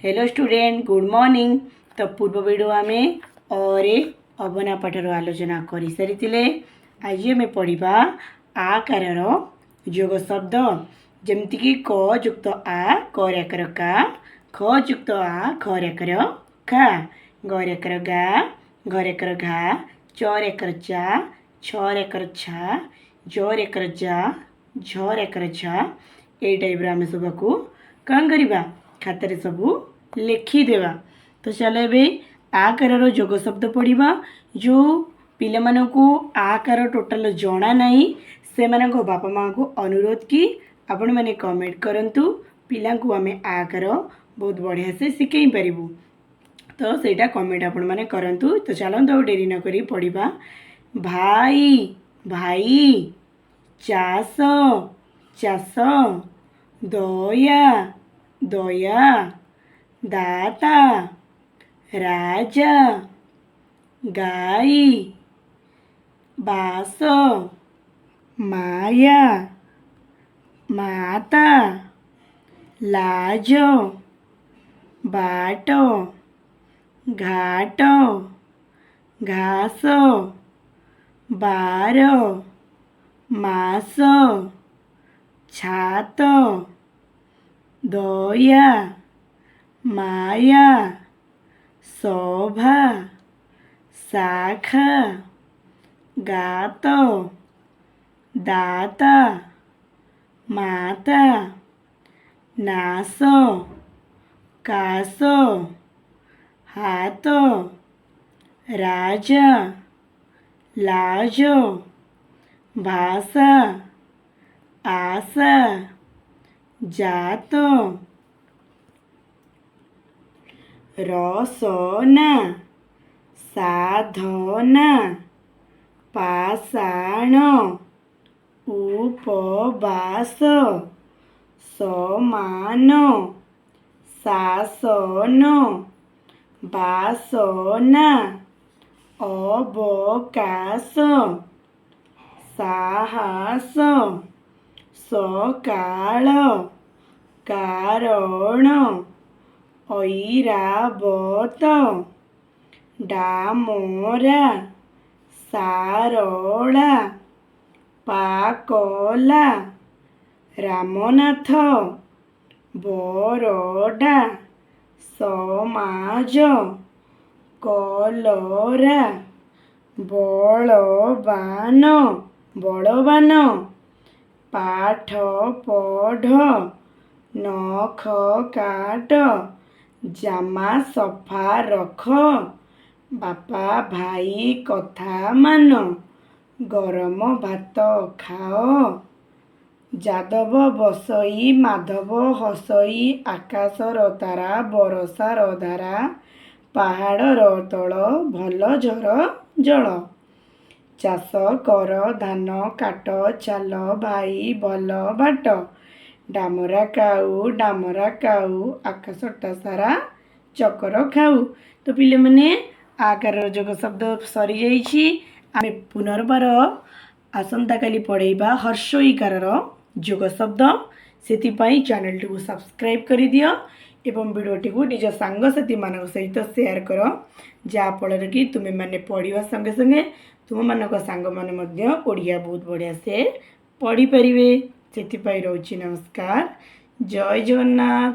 Hello student good morning. तो पूर्व video आम और अबना पाठर आलोचना कर सारी। आज आम पढ़ा आकार जोग शब्द जमीक क युक्त आ क रेकर का, ख युक्त आ ख रेकर खा, ग रेकर गा, घ रेकर घा, च रेकर चा, छ रेकर छा, ज रेकर जा, झ रेकर झा। ये टाइप आम सबको कौन करवा खातार सबू लिखिदेवा। तो चलो ए आकार जोग शब्द पढ़ा। जो पिला मानकु आकार टोटाल जना नहीं से मानक बापा माँ को अनुरोध कि आपण मैंने कमेंट करंतु पिला को आम आकार बहुत बढ़िया से शिखई पारिबु। तो सेटा कमेंट आपण मैंने करंतु। तो चलते डेरी न करी पढ़ा। भाई भाई, चाष चाष, दया दया, दाता राजा, गाई बास, माया माता, लाज बाट, घाट घास, बार मास, छात, दया माया, शोभा, शाखा, गात, दाता, माता, नास, कास, हाथ, राजा, लाज, भाषा, आशा, जात, रसना, साधना, पाषाण, उपवास, समान, शासन, बासना, अवकाश, साहस, सकाळ, कारण, ऐरावत, डामरा, सारला, पाकला, रामनाथ, बरडा, समाज, कलरा, बलवान बलवान, पाठ पढ़, नख काट, जामा सफा रख, बापा भाई कथा मान, गरम भात खाओ, जादव बसई माधव हसई, आकाशर तारा बरसार धारा, पहाड़र तल भल झर जल, चाष कर धान काट, चाल भाई भल बाट, डामरा काऊ आकाशटा सारा चकर खाऊ। तो पिले मने आकार जोग शब्द सरी जाइछि। आमे पुनर्बार आसंता काली पढ़ेबा हर्षईकार जोग शब्द। से चैनल टी सब्सक्राइब कर दियो एवं वीडियोटी को निज सांगसाथी मान सहित शेयर कर, जहाँफल कि तुम्हें मैंने पढ़ा संगे संगे तुम मानक सांग मैंने ओडिया बहुत बढ़िया से पढ़ी पारे। से रोची नमस्कार। जय जगन्नाथ।